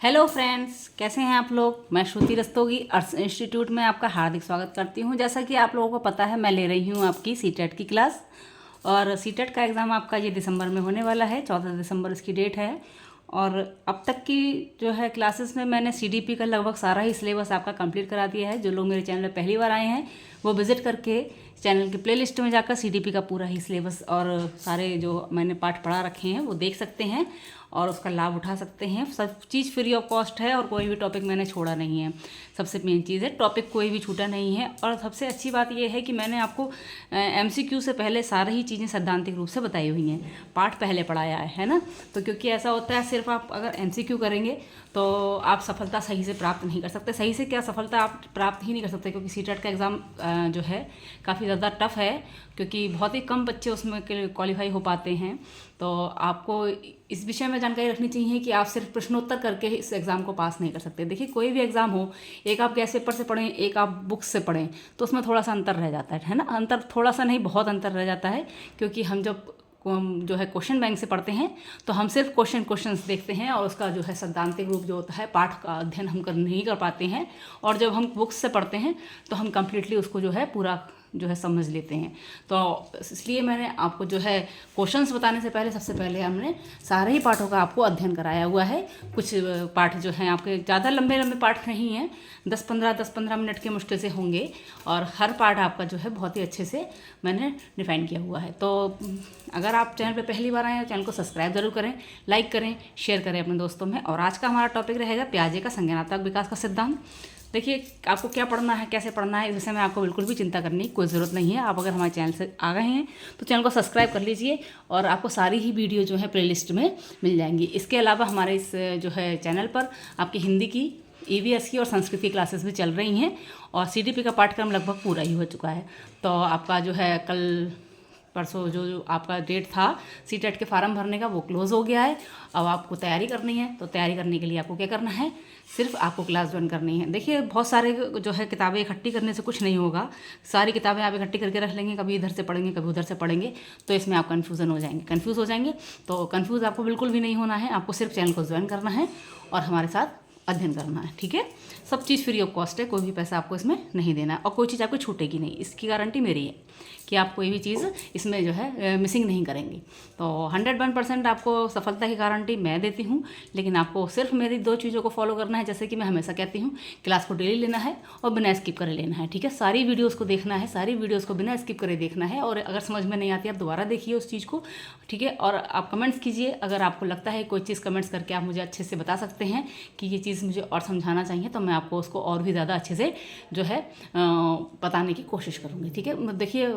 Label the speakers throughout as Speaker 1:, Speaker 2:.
Speaker 1: Hello friends, कैसे हैं आप लोग। मैं श्रुति रस्तोगी अर्थ इंस्टीट्यूट में आपका हार्दिक स्वागत करती हूं। जैसा कि आप लोगों को पता है, मैं ले रही हूं आपकी सीटेट की क्लास। और सीटेट का एग्ज़ाम आपका ये दिसंबर में होने वाला है, 14 दिसंबर इसकी डेट है। और अब तक की जो है क्लासेस में मैंने सीडीपी का लगभग सारा ही सिलेबस आपका कंप्लीट करा दिया है। जो लोग मेरे चैनल पर पहली बार आए हैं वो विज़िट करके चैनल की प्लेलिस्ट में जाकर सीडीपी का पूरा ही सिलेबस और सारे जो मैंने पाठ पढ़ा रखे हैं वो देख सकते हैं और उसका लाभ उठा सकते हैं। सब चीज़ फ्री ऑफ कॉस्ट है और कोई भी टॉपिक मैंने छोड़ा नहीं है। सबसे मेन चीज़ है, टॉपिक कोई भी छूटा नहीं है। और सबसे अच्छी बात यह है कि मैंने आपको एमसीक्यू से पहले सारी ही चीज़ें सैद्धांतिक रूप से बताई हुई हैं। पाठ पहले पढ़ाया है ना। तो क्योंकि ऐसा होता है, सिर्फ आप अगर एमसीक्यू करेंगे तो आप सफलता सही से प्राप्त नहीं कर सकते। सही से क्या, सफलता आप प्राप्त ही नहीं कर सकते, क्योंकि सीटेट का एग्ज़ाम जो है काफ़ी ज़्यादा टफ है, क्योंकि बहुत ही कम बच्चे उसमें क्वालिफाई हो पाते हैं। तो आपको इस विषय में जानकारी रखनी चाहिए कि आप सिर्फ प्रश्नोत्तर करके इस एग्ज़ाम को पास नहीं कर सकते। देखिए, कोई भी एग्ज़ाम हो, एक आप गैस पेपर से पढ़ें, एक आप बुक्स से पढ़ें, तो उसमें थोड़ा सा अंतर रह जाता है ना। अंतर थोड़ा सा नहीं, बहुत अंतर रह जाता है। क्योंकि हम जब जो है क्वेश्चन बैंक से पढ़ते हैं तो हम सिर्फ क्वेश्चंस देखते हैं और उसका जो है सैद्धांतिक रूप जो होता है पाठ का अध्ययन हम नहीं कर पाते हैं। और जब हम बुक्स से पढ़ते हैं तो हम कम्प्लीटली उसको जो है पूरा जो है समझ लेते हैं। तो इसलिए मैंने आपको जो है क्वेश्चंस बताने से पहले सबसे पहले हमने सारे ही पाठों का आपको अध्ययन कराया हुआ है। कुछ पाठ जो हैं आपके ज़्यादा लंबे लंबे पाठ नहीं हैं, 10-15 मिनट के मुश्किल से होंगे। और हर पाठ आपका जो है बहुत ही अच्छे से मैंने डिफाइन किया हुआ है। तो अगर आप चैनल पे पहली बार आए हैं तो चैनल को सब्सक्राइब जरूर करें, लाइक करें, शेयर करें अपने दोस्तों में। और आज का हमारा टॉपिक रहेगा पियाजे का संज्ञानात्मक विकास का सिद्धांत। देखिए, आपको क्या पढ़ना है, कैसे पढ़ना है, इस विषय में आपको बिल्कुल भी चिंता करने की कोई ज़रूरत नहीं है। आप अगर हमारे चैनल से आ गए हैं तो चैनल को सब्सक्राइब कर लीजिए और आपको सारी ही वीडियो जो है प्लेलिस्ट में मिल जाएंगी। इसके अलावा हमारे इस जो है चैनल पर आपकी हिंदी की, ईवीएस की और संस्कृत की क्लासेस भी चल रही हैं। और सीडीपी का पाठ्यक्रम लगभग पूरा ही हो चुका है। तो आपका जो है कल परसों जो आपका डेट था सीटेट के फार्म भरने का, वो क्लोज़ हो गया है। अब आपको तैयारी करनी है। तो तैयारी करने के लिए आपको क्या करना है, सिर्फ आपको क्लास ज्वाइन करनी है। देखिए, बहुत सारे जो है किताबें इकट्ठी करने से कुछ नहीं होगा। सारी किताबें आप इकट्ठी करके रख लेंगे, कभी इधर से पढ़ेंगे कभी उधर से पढ़ेंगे, तो इसमें आप कन्फ्यूज़न हो जाएंगे। तो कन्फ्यूज़ आपको बिल्कुल भी नहीं होना है। आपको सिर्फ चैनल को ज्वाइन करना है और हमारे साथ अध्ययन करना है, ठीक है। सब चीज़ फ्री ऑफ कॉस्ट है, कोई भी पैसा आपको इसमें नहीं देना है और कोई चीज़ आपको छूटेगी नहीं। इसकी गारंटी मेरी है कि आप कोई भी चीज़ इसमें जो है मिसिंग नहीं करेंगे। तो 101% आपको सफलता की गारंटी मैं देती हूँ। लेकिन आपको सिर्फ मेरी 2 चीज़ों को फॉलो करना है। जैसे कि मैं हमेशा कहती हूँ, क्लास को डेली लेना है और बिना स्किप करे लेना है, ठीक है। सारी वीडियोज़ को देखना है, सारी वीडियोज़ को बिना स्किप करे देखना है। और अगर समझ में नहीं आती, आप दोबारा देखिए उस चीज़ को, ठीक है। और आप कमेंट्स कीजिए, अगर आपको लगता है कोई चीज़ कमेंट्स करके आप मुझे अच्छे से बता सकते हैं कि ये चीज़ मुझे और समझाना चाहिए, तो मैं आपको उसको और भी ज़्यादा अच्छे से जो है बताने की कोशिश करूँगी, ठीक है। देखिए,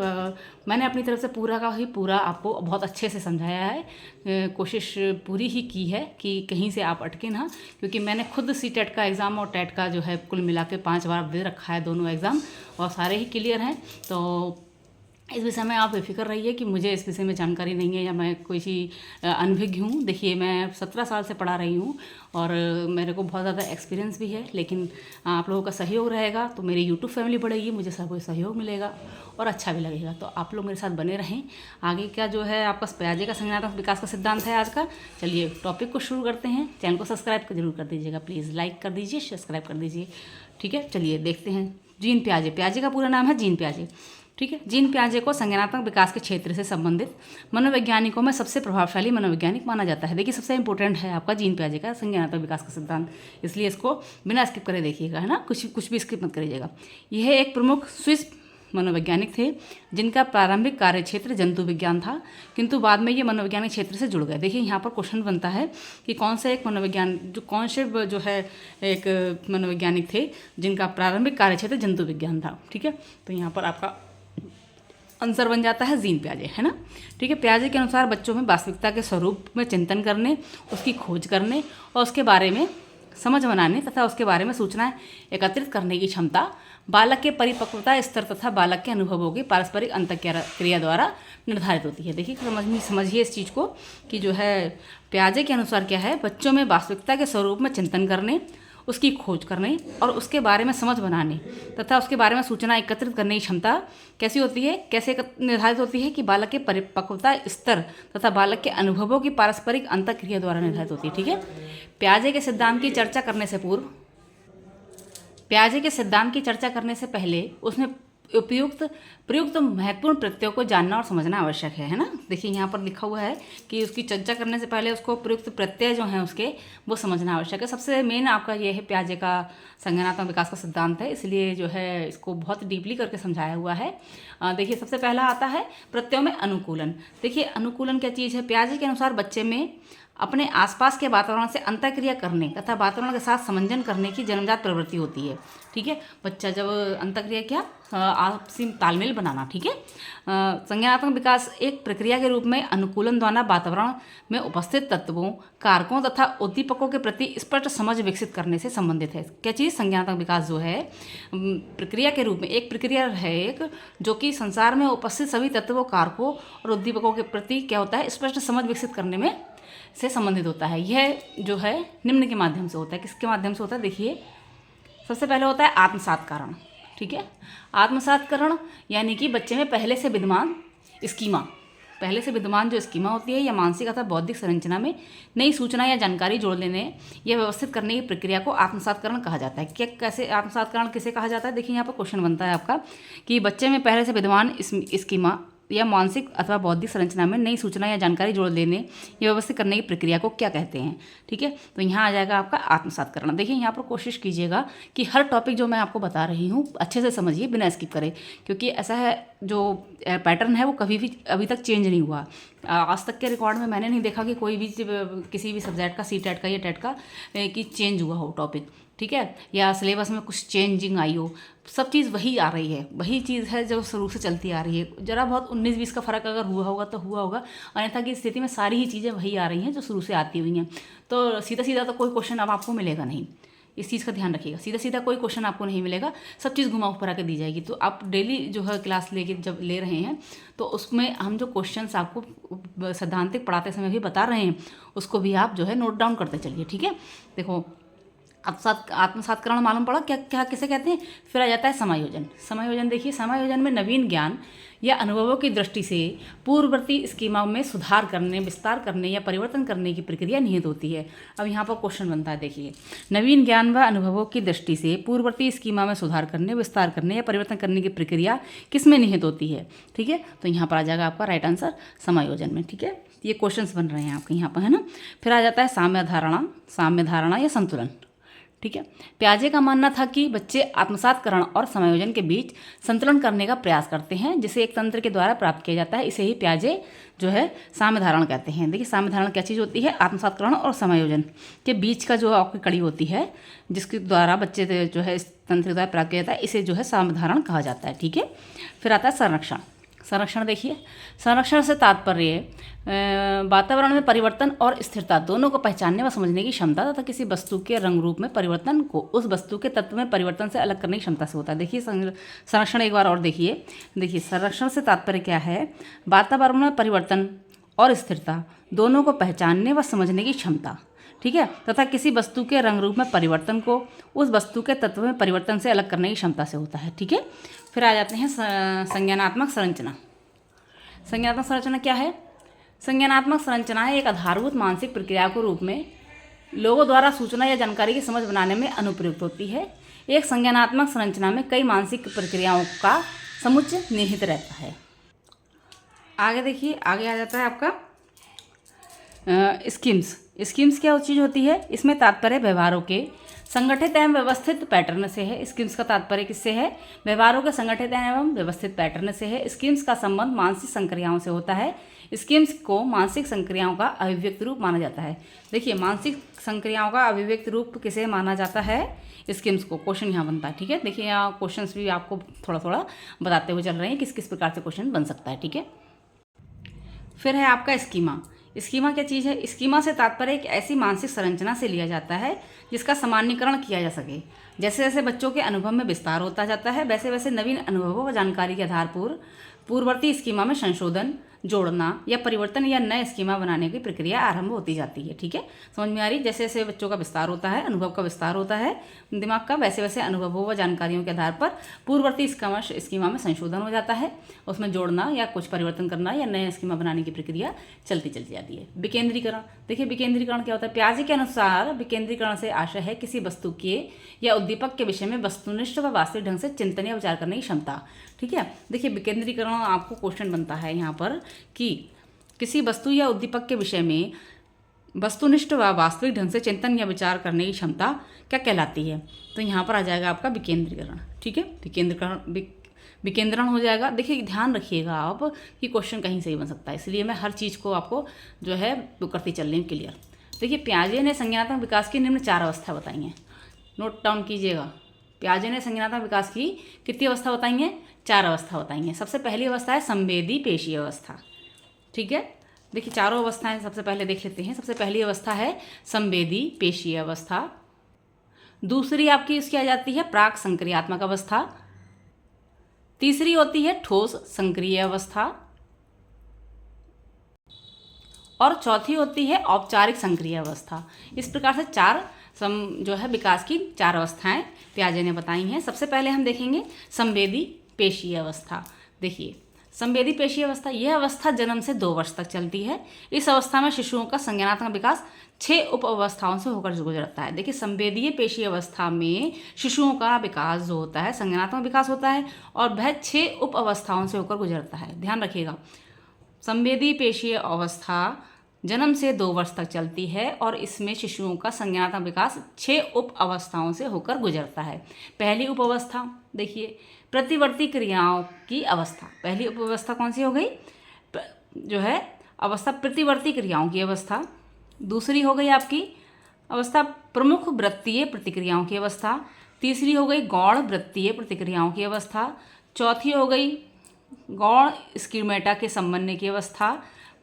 Speaker 1: मैंने अपनी तरफ से पूरा आपको बहुत अच्छे से समझाया है। कोशिश पूरी ही की है कि कहीं से आप अटके ना, क्योंकि मैंने खुद सीटेट का एग्ज़ाम और टेट का जो है कुल मिला के 5 बार दे रखा है, दोनों एग्ज़ाम, और सारे ही क्लियर हैं। तो इस विषय में आप बेफिक्र रहिए कि मुझे इस विषय में जानकारी नहीं है या मैं कोई सी अनभिज्ञ हूँ। देखिए, मैं 17 साल से पढ़ा रही हूँ और मेरे को बहुत ज़्यादा एक्सपीरियंस भी है। लेकिन आप लोगों का सहयोग रहेगा तो मेरी यूट्यूब फैमिली बढ़ेगी, मुझे सब कोई सहयोग मिलेगा और अच्छा भी लगेगा। तो आप लोग मेरे साथ बने रहें। आगे क्या जो है आपका पियाजे का संज्ञानात्मक विकास का सिद्धांत है आज का। चलिए टॉपिक को शुरू करते हैं। चैनल को सब्सक्राइब जरूर कर दीजिएगा, प्लीज़ लाइक कर दीजिए, सब्सक्राइब कर दीजिए, ठीक है। चलिए देखते हैं। जीन पियाजे, पियाजे का पूरा नाम है जीन पियाजे, ठीक है। जीन पियाजे को संज्ञानात्मक विकास के क्षेत्र से संबंधित मनोवैज्ञानिकों में सबसे प्रभावशाली मनोवैज्ञानिक माना जाता है। देखिए, सबसे इंपॉर्टेंट है आपका जीन पियाजे का संज्ञानात्मक विकास का सिद्धांत, इसलिए इसको बिना स्किप करे देखिएगा, है ना। कुछ भी स्किप मत करिएगा। यह एक प्रमुख स्विस मनोवैज्ञानिक थे जिनका प्रारंभिक कार्य क्षेत्र जंतु विज्ञान था, किंतु बाद में ये मनोवैज्ञानिक क्षेत्र से जुड़ गए। देखिए, यहाँ पर क्वेश्चन बनता है कि कौन से जो है एक मनोवैज्ञानिक थे जिनका प्रारंभिक कार्य क्षेत्र जंतु विज्ञान था, ठीक है। तो यहाँ पर आपका आंसर बन जाता है जीन पियाजे, है ना, ठीक है। पियाजे के अनुसार बच्चों में वास्तविकता के स्वरूप में चिंतन करने, उसकी खोज करने और उसके बारे में समझ बनाने तथा उसके बारे में सूचनाएं एकत्रित करने की क्षमता बालक के परिपक्वता स्तर तथा बालक के अनुभवों की पारस्परिक अंतःक्रिया द्वारा निर्धारित होती है। देखिए, समझिए इस चीज़ को कि जो है पियाजे के अनुसार क्या है, बच्चों में वास्तविकता के स्वरूप में चिंतन करने, उसकी खोज करने और उसके बारे में समझ बनाने तथा उसके बारे में सूचना एकत्रित करने की क्षमता कैसी होती है, कैसे निर्धारित होती है कि बालक के परिपक्वता स्तर तथा बालक के अनुभवों की पारस्परिक अंतःक्रिया द्वारा निर्धारित होती है। ठीक है। पियाजे के सिद्धांत की चर्चा करने से पूर्व, पियाजे के सिद्धांत की चर्चा करने से पहले उसमें प्रयुक्त महत्वपूर्ण प्रत्ययों को जानना और समझना आवश्यक है ना। देखिए यहाँ पर लिखा हुआ है कि उसकी चर्चा करने से पहले उसको प्रयुक्त प्रत्यय जो हैं उसके वो समझना आवश्यक है। सबसे मेन आपका ये है पियाजे का संज्ञानात्मक विकास का सिद्धांत है, इसलिए जो है इसको बहुत डीपली करके समझाया हुआ है। देखिए सबसे पहला आता है प्रत्ययों में अनुकूलन। देखिए अनुकूलन क्या चीज़ है? पियाजे के अनुसार बच्चे में अपने आसपास के वातावरण से अंतःक्रिया करने तथा वातावरण के साथ समंजन करने की जन्मजात प्रवृत्ति होती है। ठीक है। बच्चा जब अंतःक्रिया क्या, आपसी तालमेल बनाना। ठीक है। संज्ञानात्मक विकास एक प्रक्रिया के रूप में अनुकूलन द्वारा वातावरण में उपस्थित तत्वों, कारकों तथा उद्दीपकों के प्रति स्पष्ट समझ विकसित करने से संबंधित है। क्या चीज़? संज्ञानात्मक विकास जो है प्रक्रिया के रूप में एक प्रक्रिया है एक जो कि संसार में उपस्थित सभी तत्वों, कारकों और उद्दीपकों के प्रति क्या होता है, स्पष्ट समझ विकसित करने में से संबंधित होता है। यह जो है निम्न के माध्यम से होता है। किसके माध्यम से होता है? देखिए सबसे पहले होता है आत्मसात्करण। ठीक है। आत्मसात्करण यानी कि बच्चे में पहले से विद्यमान स्कीमा, पहले से विद्यमान जो स्कीमा होती है या मानसिक अथवा बौद्धिक संरचना में नई सूचना या जानकारी जोड़ लेने या व्यवस्थित करने की प्रक्रिया को आत्मसात्करण कहा जाता है। क्या, कैसे आत्मसात्करण किसे कहा जाता है? देखिए यहाँ पर क्वेश्चन बनता है आपका कि बच्चे में पहले से विद्यमान स्कीमा या मानसिक अथवा बौद्धिक संरचना में नई सूचना या जानकारी जोड़ लेने या व्यवस्थित करने की प्रक्रिया को क्या कहते हैं। ठीक है। तो यहाँ आ जाएगा आपका आत्मसात्करण। देखिए यहाँ पर कोशिश कीजिएगा कि हर टॉपिक जो मैं आपको बता रही हूँ अच्छे से समझिए बिना स्किप करें, क्योंकि ऐसा है जो पैटर्न है वो कभी भी अभी तक चेंज नहीं हुआ। आज तक के रिकॉर्ड में मैंने नहीं देखा कि कोई भी किसी भी सब्जेक्ट का सी टेट का या टेट का कि चेंज हुआ हो टॉपिक। ठीक है। या सिलेबस में कुछ चेंजिंग आई हो, सब चीज़ वही आ रही है, वही चीज़ है जो शुरू से चलती आ रही है। जरा बहुत 19-20 का फ़र्क अगर हुआ होगा तो हुआ होगा, अन्यथा की स्थिति में सारी ही चीज़ें वही आ रही हैं जो शुरू से आती हुई हैं। तो सीधा सीधा तो कोई क्वेश्चन अब आपको मिलेगा नहीं, इस चीज़ का ध्यान रखिएगा। सीधा सीधा कोई क्वेश्चन आपको नहीं मिलेगा, सब चीज़ घुमा फिरा के दी जाएगी। तो आप डेली जो है क्लास लेके जब ले रहे हैं तो उसमें हम जो क्वेश्चंस आपको सैद्धांतिक पढ़ाते समय भी बता रहे हैं उसको भी आप जो है नोट डाउन करते चलिए। ठीक है। देखो आत्मसात्करण मालूम पड़ा क्या क्या किसे कहते हैं। फिर आ जाता है समायोजन। समायोजन देखिए समायोजन में नवीन ज्ञान या अनुभवों की दृष्टि से पूर्ववर्ती स्कीमा में सुधार करने, विस्तार करने या परिवर्तन करने की प्रक्रिया निहित होती है। अब यहाँ पर क्वेश्चन बनता है, देखिए नवीन ज्ञान व अनुभवों की दृष्टि से पूर्ववर्ती स्कीमा में सुधार करने, विस्तार करने या परिवर्तन करने की प्रक्रिया किस में निहित होती है। ठीक है। तो यहाँ पर आ जाएगा आपका राइट आंसर समायोजन में। ठीक है। ये क्वेश्चंस बन रहे हैं आपके यहाँ पर, है ना। फिर आ जाता है साम्य धारणा या संतुलन। ठीक है। पियाजे का मानना था कि बच्चे आत्मसात्करण और समायोजन के बीच संतुलन करने का प्रयास करते हैं जिसे एक तंत्र के द्वारा प्राप्त किया जाता है। इसे ही पियाजे जो है साम्य धारणा कहते हैं। देखिए साम्य धारणा क्या चीज़ होती है? आत्मसात्करण और समायोजन के बीच का जो आपकी कड़ी होती है जिसके द्वारा बच्चे जो है इस तंत्र के द्वारा प्राप्त किया जाता है, इसे जो है साम्य धारणा कहा जाता है। ठीक है। फिर आता है संरक्षण। संरक्षण देखिए संरक्षण से तात्पर्य वातावरण में परिवर्तन और स्थिरता दोनों को पहचानने व समझने की क्षमता तथा किसी वस्तु के रंग रूप में परिवर्तन को उस वस्तु के तत्व में परिवर्तन से अलग करने की क्षमता से होता है। देखिए संरक्षण एक बार और देखिए संरक्षण से तात्पर्य क्या है? वातावरण में परिवर्तन और स्थिरता दोनों को पहचानने व समझने की क्षमता। ठीक है। तथा किसी वस्तु के रंग रूप में परिवर्तन को उस वस्तु के तत्व में परिवर्तन से अलग करने की क्षमता से होता है। ठीक है। फिर आ जाते हैं संज्ञानात्मक संरचना। संज्ञानात्मक संरचना क्या है? संज्ञानात्मक संरचनाएं एक आधारभूत मानसिक प्रक्रिया के रूप में लोगों द्वारा सूचना या जानकारी की समझ बनाने में अनुप्रयुक्त होती है। एक संज्ञानात्मक संरचना में कई मानसिक प्रक्रियाओं का समुच्चय निहित रहता है। आगे देखिए आगे आ जाता है आपका स्कीम्स। स्कीम्स क्या चीज़ होती है? इसमें तात्पर्य व्यवहारों के संगठित एवं व्यवस्थित पैटर्न से है। स्कीम्स का तात्पर्य किससे है? व्यवहारों के संगठित एवं व्यवस्थित पैटर्न से है। स्कीम्स का संबंध मानसिक संक्रियाओं से होता है। स्कीम्स को मानसिक संक्रियाओं का अभिव्यक्त रूप माना जाता है। देखिए मानसिक संक्रियाओं का अभिव्यक्त रूप किसे माना जाता है? स्कीम्स को। क्वेश्चन यहाँ बनता है। ठीक है। देखिए यहाँ क्वेश्चंस भी आपको थोड़ा थोड़ा बताते हुए चल रहे हैं किस किस प्रकार से क्वेश्चन बन सकता है। ठीक है। फिर है आपका स्कीमा। स्कीमा क्या चीज़ है? स्कीमा से तात्पर्य एक ऐसी मानसिक संरचना से लिया जाता है जिसका सामान्यीकरण किया जा सके। जैसे जैसे बच्चों के अनुभव में विस्तार होता जाता है वैसे वैसे नवीन अनुभवों व जानकारी के आधार पर पूर्ववर्ती स्कीमा में संशोधन, जोड़ना या परिवर्तन या नए स्कीमा बनाने की प्रक्रिया आरंभ होती जाती है। ठीक है, समझ में आ रही? जैसे जैसे बच्चों का विस्तार होता है, अनुभव का विस्तार होता है दिमाग का, वैसे वैसे अनुभवों व जानकारियों के आधार पर पूर्ववर्ती स्कीमा में संशोधन हो जाता है, उसमें जोड़ना या कुछ परिवर्तन करना या नए स्कीमा बनाने की प्रक्रिया चलती जाती है। विकेंद्रीकरण, देखिए विकेंद्रीकरण क्या होता है? पियाजे के अनुसार विकेंद्रीकरण से आशय है किसी वस्तु के या उद्दीपक के विषय में वस्तुनिष्ठ व वास्तविक ढंग से चिंतन या विचार करने की क्षमता। ठीक है, देखिए विकेंद्रीकरण आपको क्वेश्चन बनता है यहाँ पर कि किसी वस्तु या उद्दीपक के विषय में वस्तुनिष्ठ व वास्तविक ढंग से चिंतन या विचार करने की क्षमता क्या कहलाती है? तो यहाँ पर आ जाएगा आपका विकेंद्रीकरण। ठीक है, विकेंद्रण हो जाएगा। देखिए ध्यान रखिएगा आप कि क्वेश्चन कहीं से ही बन सकता है, इसलिए मैं हर चीज़ को आपको जो है वो करती चल रही हूँ क्लियर। देखिए पियाजे ने संज्ञानात्मक विकास की निम्न 4 अवस्था बताई हैं, नोट डाउन कीजिएगा। पियाजे ने संज्ञानात्मक विकास की कितनी अवस्था बताई हैं? 4 अवस्था बताई हैं। सबसे पहली अवस्था है संवेदी पेशी अवस्था। ठीक है, देखिए चारों अवस्थाएं सबसे पहले देख लेते हैं। सबसे पहली अवस्था है संवेदी पेशीय अवस्था। दूसरी आपकी इसकी आ जाती है प्राक संक्रियात्मक अवस्था। तीसरी होती है ठोस संक्रिय अवस्था और चौथी होती है औपचारिक संक्रिय अवस्था। इस प्रकार से 4 जो है विकास की 4 अवस्थाएं पियाजे ने बताई हैं। सबसे पहले हम देखेंगे संवेदी पेशीय अवस्था। देखिए संवेदी पेशीय अवस्था, यह अवस्था जन्म से 2 वर्ष तक चलती है। इस अवस्था में शिशुओं का संज्ञानात्मक विकास 6 उप अवस्थाओं से होकर गुजरता है। देखिए संवेदीय पेशीय अवस्था में शिशुओं का विकास जो होता है संज्ञानात्मक विकास होता है और वह 6 उप अवस्थाओं से होकर गुजरता है। ध्यान रखिएगा, संवेदी पेशीय अवस्था जन्म से 2 वर्ष तक चलती है और इसमें शिशुओं का संज्ञानात्मक विकास 6 उप अवस्थाओं से होकर गुजरता है। पहली उप अवस्था देखिए प्रतिवर्ती क्रियाओं की अवस्था। पहली उप अवस्था कौन सी हो गई? जो है अवस्था प्रतिवर्ती क्रियाओं की अवस्था। दूसरी हो गई आपकी अवस्था प्रमुख वृत्तीय प्रतिक्रियाओं की अवस्था। तीसरी हो गई गौण वृत्तीय प्रतिक्रियाओं की अवस्था। चौथी हो गई गौण स्कीमेटा के संबंध की अवस्था।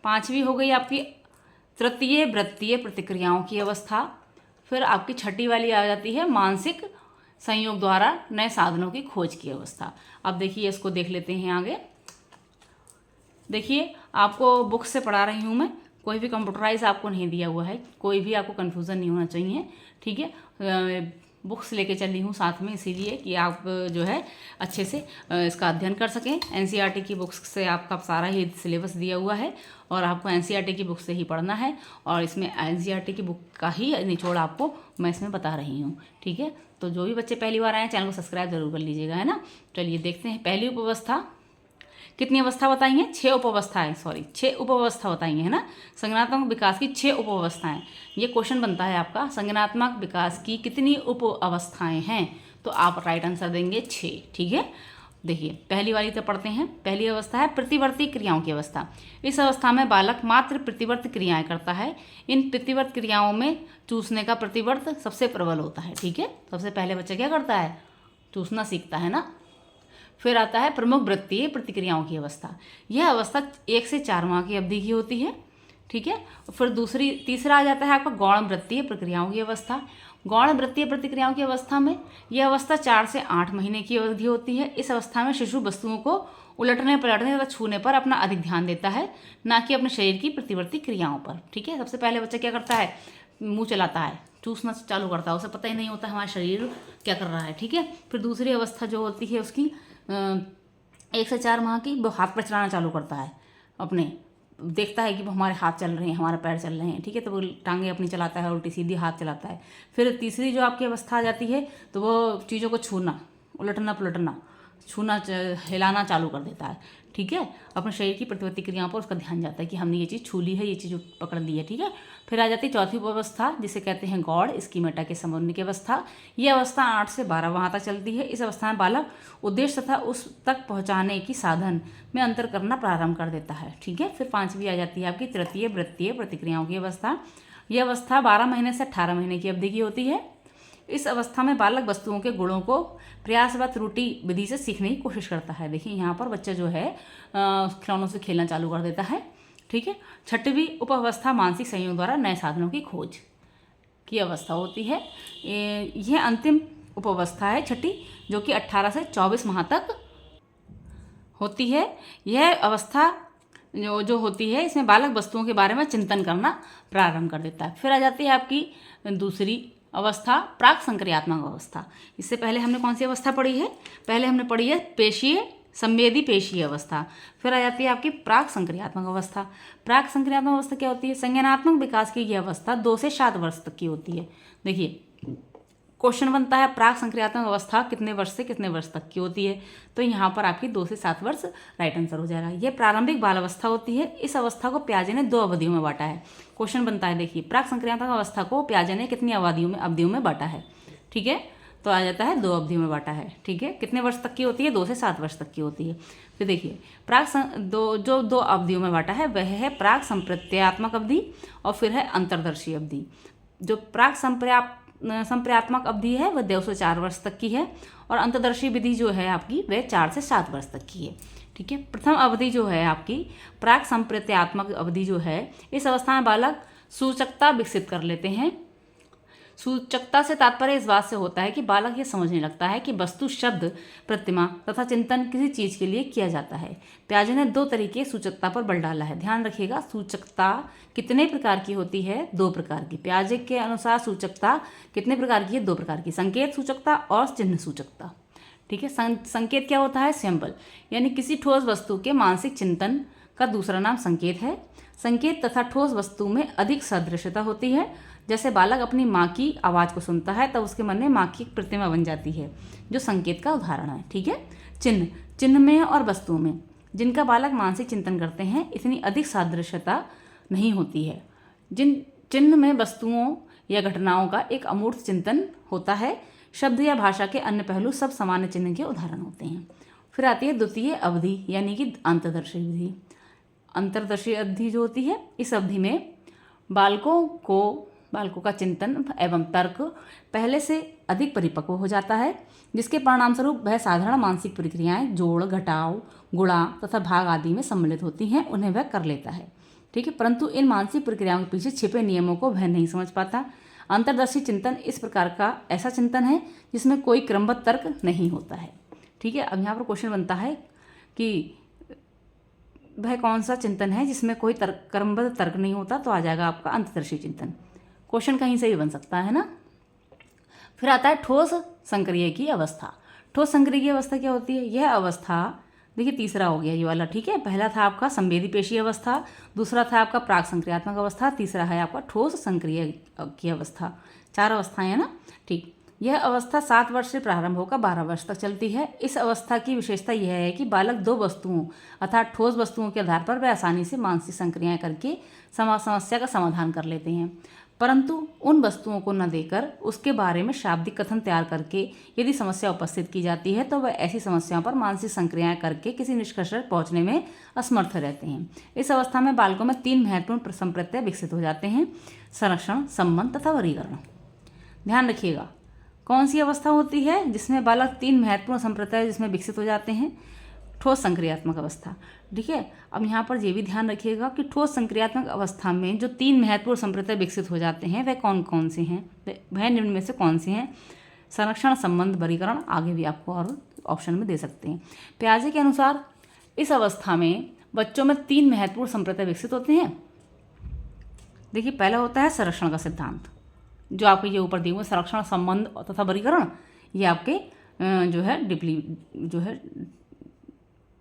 Speaker 1: पांचवी हो गई आपकी तृतीय वृत्तीय प्रतिक्रियाओं की अवस्था। फिर आपकी छठी वाली आ जाती है मानसिक संयोग द्वारा नए साधनों की खोज की अवस्था। अब देखिए इसको देख लेते हैं आगे। देखिए आपको बुक से पढ़ा रही हूँ मैं, कोई भी कंप्यूटराइज आपको नहीं दिया हुआ है, कोई भी आपको कन्फ्यूज़न नहीं होना चाहिए। ठीक है, बुक्स लेके चली हूँ साथ में इसीलिए कि आप जो है अच्छे से इसका अध्ययन कर सकें। एनसीईआरटी की बुक्स से आपका सारा ही सिलेबस दिया हुआ है और आपको एनसीईआरटी की बुक से ही पढ़ना है और इसमें एनसीईआरटी की बुक का ही निचोड़ आपको मैं इसमें बता रही हूँ। ठीक है, तो जो भी बच्चे पहली बार आए हैं चैनल को सब्सक्राइब जरूर कर लीजिएगा, है ना। चलिए देखते हैं पहली उपअवस्था। कितनी अवस्था बताई हैं? 6 उपअवस्थाएं, 6 उपअवस्था बताई हैं, है ना। संज्ञानात्मक विकास की 6 उपअवस्थाएं। ये क्वेश्चन बनता है आपका, संज्ञानात्मक विकास की कितनी उपअवस्थाएं हैं? तो आप राइट आंसर देंगे 6। ठीक है, देखिए पहली वाली तो पढ़ते हैं। पहली अवस्था है प्रतिवर्ती क्रियाओं की अवस्था। इस अवस्था में बालक मात्र प्रतिवर्त क्रियाएं करता है। इन प्रतिवर्त क्रियाओं में चूसने का प्रतिवर्त सबसे प्रबल होता है। ठीक है, सबसे पहले बच्चा क्या करता है? चूसना सीखता है ना। फिर आता है प्रमुख वृत्तीय प्रतिक्रियाओं की अवस्था। यह अवस्था 1 से 4 माह की अवधि की होती है। ठीक है, फिर तीसरा आ जाता है आपका गौण वृत्तीय प्रक्रियाओं की अवस्था। गौण वृत्तीय प्रतिक्रियाओं की अवस्था में यह अवस्था 4 से 8 महीने की अवधि होती है। इस अवस्था में शिशु वस्तुओं को उलटने पलटने तथा छूने पर अपना अधिक ध्यान देता है, ना कि अपने शरीर की प्रतिवर्ती क्रियाओं पर। ठीक है, सबसे पहले बच्चा क्या करता है? मुँह चलाता है, चूसना चालू करता है, उसे पता ही नहीं होता हमारा शरीर क्या कर रहा है। ठीक है, फिर दूसरी अवस्था जो होती है उसकी 1 से 4 माह की, वो हाथ पर चलाना चालू करता है, अपने देखता है कि वो हमारे हाथ चल रहे हैं, हमारे पैर चल रहे हैं। ठीक है, तो वो टांगे अपनी चलाता है, उल्टी सीधी हाथ चलाता है। फिर तीसरी जो आपकी अवस्था आ जाती है तो वो चीज़ों को छूना, उलटना पलटना, छूना हिलाना चालू कर देता है। ठीक है, अपने शरीर की प्रतिवर्ती क्रियाओं पर उसका ध्यान जाता है कि हमने ये चीज़ छू ली है, ये चीज़ पकड़ ली है। ठीक है, फिर आ जाती है चौथी अवस्था जिसे कहते हैं गौड़ स्कीमेटा के संबंध की अवस्था। यह अवस्था 8 से 12 माह तक चलती है। इस अवस्था में बालक उद्देश्य तथा उस तक पहुँचाने की साधन में अंतर करना प्रारंभ कर देता है। ठीक है, फिर 5वीं आ जाती है आपकी तृतीय वृत्तीय प्रतिक्रियाओं की अवस्था। यह अवस्था 12 महीने से 18 महीने की अवधि की होती है। इस अवस्था में बालक वस्तुओं के गुणों को प्रयास व त्रुटि विधि से सीखने की कोशिश करता है। देखिए यहाँ पर बच्चा जो है खिलौनों से खेलना चालू कर देता है। ठीक है, 6वीं उपअवस्था मानसिक संयोग द्वारा नए साधनों की खोज की अवस्था होती है। यह अंतिम उपअवस्था है 6ठी, जो कि 18 से 24 माह तक होती है। यह अवस्था जो होती है, इसमें बालक वस्तुओं के बारे में चिंतन करना प्रारंभ कर देता है। फिर आ जाती है आपकी दूसरी अवस्था, प्राक संक्रियात्मक अवस्था। इससे पहले हमने कौन सी अवस्था पढ़ी है? पहले हमने पढ़ी है पेशीय संवेदी पेशीय अवस्था। फिर आ जाती है आपकी प्राक संक्रियात्मक अवस्था। प्राक संक्रियात्मक अवस्था क्या होती है? संज्ञानात्मक विकास की यह अवस्था 2 से 7 वर्ष तक की होती है। देखिए क्वेश्चन बनता है प्राक संक्रियात्मक अवस्था कितने वर्ष से कितने वर्ष तक की होती है, तो यहाँ पर आपकी 2 से 7 वर्ष राइट आंसर हो जाएगा। ये प्रारंभिक बाल अवस्था होती है। इस अवस्था को पियाजे ने 2 अवधियों में बांटा है। क्वेश्चन बनता है, देखिए प्राक संक्रियात्मक अवस्था को पियाजे ने कितनी अवधियों में बांटा है? ठीक है, तो आ जाता है 2 अवधियों में बांटा है। ठीक है, कितने वर्ष तक की होती है? 2 से 7 वर्ष तक की होती है। फिर देखिए जो 2 अवधियों में बांटा है वह है प्राक संप्रत्यात्मक अवधि और फिर है अंतर्दर्शी अवधि। जो प्राक संप्रयात्मक अवधि है वह 2 से 4 वर्ष तक की है और अंतर्दर्शी विधि जो है आपकी वह 4 से 7 वर्ष तक की है। ठीक है, प्रथम अवधि जो है आपकी प्राक संप्रत्यात्मक अवधि जो है, इस अवस्था में बालक सूचकता विकसित कर लेते हैं। सूचकता से तात्पर्य इस बात से होता है कि बालक यह समझने लगता है कि वस्तु, शब्द, प्रतिमा तथा चिंतन किसी चीज के लिए किया जाता है। पियाजे ने 2 तरीके सूचकता पर बल डाला है। ध्यान रखिएगा, सूचकता कितने प्रकार की होती है? 2 प्रकार की। पियाजे के अनुसार सूचकता कितने प्रकार की है? 2 प्रकार की, संकेत सूचकता और चिन्ह सूचकता। ठीक है, संकेत क्या होता है? सिंबल, यानी किसी ठोस वस्तु के मानसिक चिंतन का दूसरा नाम संकेत है। संकेत तथा ठोस वस्तु में अधिक सदृशता होती है। जैसे बालक अपनी माँ की आवाज़ को सुनता है तब उसके मन में माँ की एक प्रतिमा बन जाती है, जो संकेत का उदाहरण है। ठीक है, चिन्ह में और वस्तुओं में जिनका बालक मानसिक चिंतन करते हैं इतनी अधिक सादृश्यता नहीं होती है। जिन चिन्ह में वस्तुओं या घटनाओं का एक अमूर्त चिंतन होता है, शब्द या भाषा के अन्य पहलू सब सामान्य चिन्ह के उदाहरण होते हैं। फिर आती है द्वितीय अवधि, यानी कि अंतर्दर्शी अवधि। अंतर्दर्शी अवधि जो होती है, इस अवधि में बालकों का चिंतन एवं तर्क पहले से अधिक परिपक्व हो जाता है, जिसके परिणामस्वरूप वह साधारण मानसिक प्रक्रियाएं जोड़, घटाव, गुणा तथा भाग आदि में सम्मिलित होती हैं, उन्हें वह कर लेता है। ठीक है, परंतु इन मानसिक प्रक्रियाओं के पीछे छिपे नियमों को वह नहीं समझ पाता। अंतर्दर्शी चिंतन इस प्रकार का ऐसा चिंतन है जिसमें कोई क्रमबद्ध तर्क नहीं होता है। ठीक है, अब यहाँ पर क्वेश्चन बनता है कि वह कौन सा चिंतन है जिसमें कोई क्रमबद्ध तर्क नहीं होता, तो आ जाएगा आपका अंतर्दर्शी चिंतन। क्वेश्चन कहीं से भी बन सकता है ना। फिर आता है ठोस संक्रिय की अवस्था। ठोस संक्रिय की अवस्था क्या होती है? यह अवस्था देखिए तीसरा हो गया ये वाला। ठीक है, पहला था आपका संवेदी पेशीय अवस्था, दूसरा था आपका प्राक संक्रियात्मक अवस्था, तीसरा है आपका ठोस संक्रिय की अवस्था। 4 अवस्थाएं हैं ना। ठीक, यह अवस्था 7 वर्ष से प्रारंभ होकर 12 वर्ष तक चलती है। इस अवस्था की विशेषता यह है कि बालक 2 वस्तुओं अर्थात ठोस वस्तुओं के आधार पर वे आसानी से मानसिक संक्रियाएं करके समस्या का समाधान कर लेते हैं, परंतु उन वस्तुओं को न देकर उसके बारे में शाब्दिक कथन तैयार करके यदि समस्या उपस्थित की जाती है तो वह ऐसी समस्याओं पर मानसिक संक्रियाएं करके किसी निष्कर्ष पर पहुंचने में असमर्थ रहते हैं। इस अवस्था में बालकों में 3 महत्वपूर्ण संप्रत्यय विकसित हो जाते हैं: संरक्षण, संबंध तथा वर्गीकरण। ध्यान रखिएगा, कौन सी अवस्था होती है जिसमें बालक 3 महत्वपूर्ण संप्रत्यय जिसमें विकसित हो जाते हैं? ठोस संक्रियात्मक अवस्था। ठीक है, अब यहाँ पर ये भी ध्यान रखिएगा कि ठोस संक्रियात्मक अवस्था में जो 3 महत्वपूर्ण संप्रत्यय विकसित हो जाते हैं वह कौन कौन से हैं? वह निम्न में से कौन से हैं? संरक्षण, संबंध, वर्गीकरण। आगे भी आपको और ऑप्शन में दे सकते हैं। पियाजे के अनुसार इस अवस्था में बच्चों में 3 महत्वपूर्ण संप्रत्यय विकसित होते हैं। देखिए, पहला होता है संरक्षण का सिद्धांत, जो आपके ये ऊपर दिए हुए संरक्षण, संबंध तथा वर्गीकरण, ये आपके जो है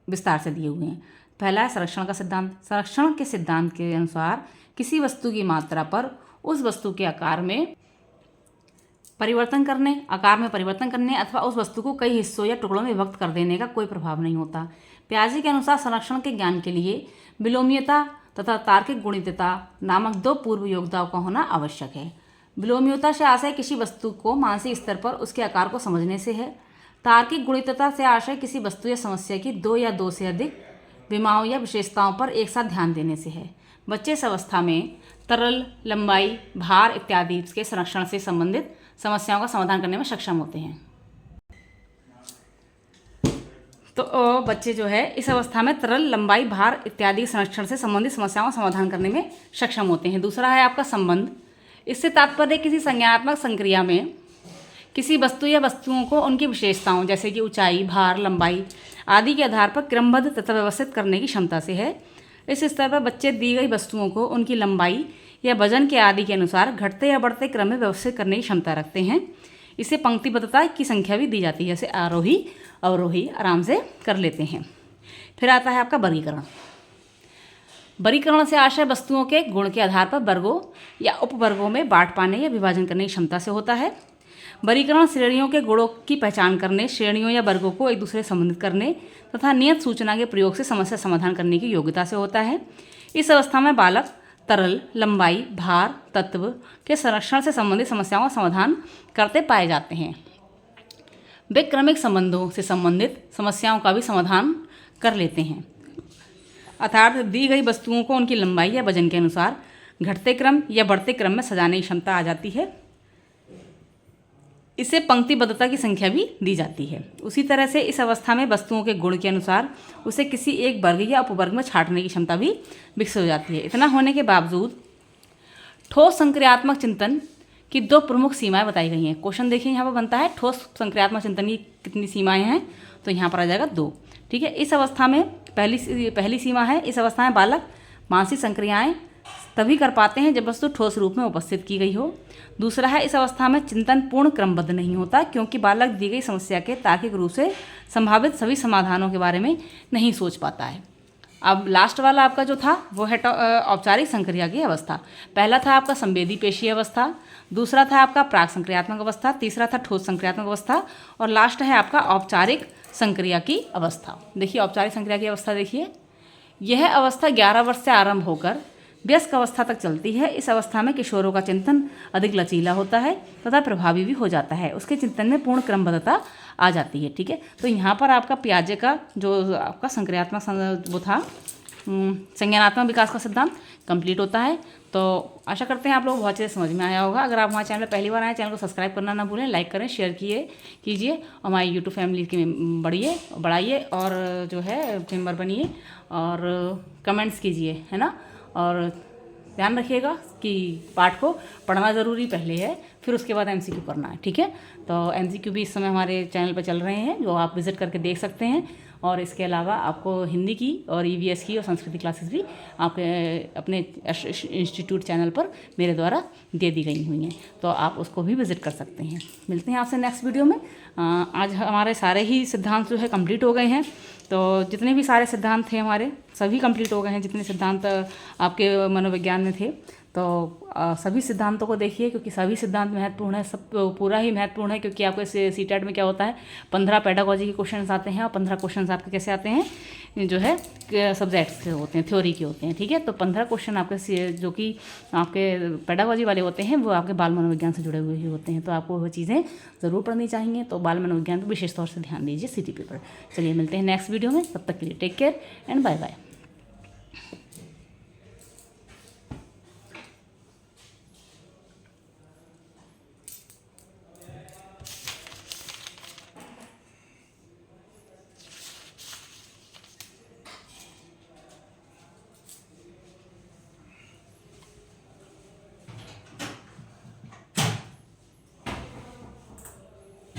Speaker 1: विस्तार से दिए हुए हैं। पहला है संरक्षण का सिद्धांत। संरक्षण के सिद्धांत के अनुसार किसी वस्तु की मात्रा पर उस वस्तु के आकार में परिवर्तन करने अथवा उस वस्तु को कई हिस्सों या टुकड़ों में विभक्त कर देने का कोई प्रभाव नहीं होता। पियाजे के अनुसार संरक्षण के ज्ञान के लिए विलोम्यता तथा तार्किक गुणितता नामक 2 पूर्व योग्यताओं का होना आवश्यक है। विलोम्यता से आशय किसी वस्तु को मानसिक स्तर पर उसके आकार को समझने से है। तार्किक गुणितता से आशय किसी वस्तु या समस्या की 2 या 2 से अधिक विमाओं या विशेषताओं पर एक साथ ध्यान देने से है। बच्चे इस अवस्था में तरल, लंबाई, भार इत्यादि के संरक्षण से संबंधित समस्याओं का समाधान करने में सक्षम होते हैं। तो बच्चे जो है इस अवस्था में तरल, लंबाई, भार इत्यादि संरक्षण से संबंधित समस्याओं का समाधान करने में सक्षम होते हैं। दूसरा है आपका संबंध। इससे तात्पर्य किसी संज्ञानात्मक संक्रिया में किसी वस्तु या वस्तुओं को उनकी विशेषताओं जैसे कि ऊंचाई, भार, लंबाई आदि के आधार पर क्रमबद्ध तथा व्यवस्थित करने की क्षमता से है। इस स्तर पर बच्चे दी गई वस्तुओं को उनकी लंबाई या वजन के आदि के अनुसार घटते या बढ़ते क्रम में व्यवस्थित करने की क्षमता रखते हैं। इसे पंक्तिबद्धता की संख्या भी दी जाती है, जैसे आरोही अवरोही आराम से कर लेते हैं। फिर आता है आपका वर्गीकरण। वर्गीकरण से आशय वस्तुओं के गुण के आधार पर वर्गों या उपवर्गों में बांट पाने या विभाजन करने की क्षमता से होता है। वर्गीकरण श्रेणियों के गुणों की पहचान करने, श्रेणियों या वर्गों को एक दूसरे से संबंधित करने तथा नियत सूचना के प्रयोग से समस्या समाधान करने की योग्यता से होता है। इस अवस्था में बालक तरल, लंबाई, भार, तत्व के संरक्षण से संबंधित समस्याओं का समाधान करते पाए जाते हैं। वे क्रमिक संबंधों से संबंधित समस्याओं का भी समाधान कर लेते हैं, अर्थात दी गई वस्तुओं को उनकी लंबाई या वजन के अनुसार घटते क्रम या बढ़ते क्रम में सजाने की क्षमता आ जाती है। इससे पंक्तिबद्धता की संख्या भी दी जाती है। उसी तरह से इस अवस्था में वस्तुओं के गुण के अनुसार उसे किसी एक वर्ग या उपवर्ग में छांटने की क्षमता भी विकसित हो जाती है। इतना होने के बावजूद ठोस संक्रियात्मक चिंतन की दो प्रमुख सीमाएं बताई गई हैं। क्वेश्चन देखिए यहाँ पर बनता है ठोस संक्रियात्मक चिंतन की कितनी सीमाएं हैं, तो यहाँ पर आ जाएगा 2। ठीक है, इस अवस्था में पहली सीमा है, इस अवस्था में बालक मानसिक संक्रियाएं तभी कर पाते हैं जब वस्तु ठोस रूप में उपस्थित की गई हो। दूसरा है, इस अवस्था में चिंतन पूर्ण क्रमबद्ध नहीं होता, क्योंकि बालक दी गई समस्या के तार्किक रूप से संभावित सभी समाधानों के बारे में नहीं सोच पाता है। अब लास्ट वाला आपका जो था वो है औपचारिक संक्रिया की अवस्था। पहला था आपका संवेदी पेशीय अवस्था, दूसरा था आपका प्राक संक्रियात्मक अवस्था, तीसरा था ठोस संक्रियात्मक अवस्था और लास्ट है आपका औपचारिक संक्रिया की अवस्था। देखिए औपचारिक संक्रिया की अवस्था देखिए, यह अवस्था 11 वर्ष से आरंभ होकर वयस्क अवस्था तक चलती है। इस अवस्था में किशोरों का चिंतन अधिक लचीला होता है तथा प्रभावी भी हो जाता है। उसके चिंतन में पूर्ण क्रमबद्धता आ जाती है। ठीक है, तो यहाँ पर आपका पियाजे का जो आपका संक्रियात्मक वो था संज्ञानात्मक विकास का सिद्धांत कंप्लीट होता है। तो आशा करते हैं आप लोग बहुत अच्छे से समझ में आया होगा। अगर आप हमारे चैनल पर पहली बार आए, चैनल को सब्सक्राइब करना ना भूलें, लाइक करें, शेयर कीजिए और हमारी यूट्यूब फैमिली के बढ़ाइए और जो है मेंबर बनिए और कमेंट्स कीजिए, है ना। और ध्यान रखिएगा कि पाठ को पढ़ना ज़रूरी पहले है, फिर उसके बाद एमसीक्यू करना है। ठीक है, तो एमसीक्यू भी इस समय हमारे चैनल पर चल रहे हैं, जो आप विज़िट करके देख सकते हैं। और इसके अलावा आपको हिंदी की और ईवीएस की और संस्कृति क्लासेस भी आपके अपने इंस्टीट्यूट चैनल पर मेरे द्वारा दे दी गई हुई हैं, तो आप उसको भी विज़िट कर सकते हैं। मिलते हैं आपसे नेक्स्ट वीडियो में। आज हमारे सारे ही सिद्धांत जो है कंप्लीट हो गए हैं। तो जितने भी सारे सिद्धांत थे हमारे सभी कंप्लीट हो गए हैं, जितने सिद्धांत आपके मनोविज्ञान में थे। तो सभी सिद्धांतों को देखिए, क्योंकि सभी सिद्धांत महत्वपूर्ण है, सब पूरा ही महत्वपूर्ण है। क्योंकि आपको सीटेट में क्या होता है, 15 पेडागोजी के क्वेश्चन आते हैं और 15 क्वेश्चन आपके कैसे आते हैं, जो है सब्जेक्ट्स के होते हैं, थ्योरी के होते हैं। ठीक है, तो 15 क्वेश्चन आपके जो कि आपके पेडागोजी वाले होते हैं वो आपके बाल मनोविज्ञान से जुड़े हुए ही होते हैं। तो आपको वो चीज़ें ज़रूर पढ़नी चाहिए। तो बाल मनोविज्ञान पर विशेष तौर से ध्यान दीजिए सीटीपी पर। चलिए मिलते हैं नेक्स्ट वीडियो में, तब तक के लिए take care and bye bye.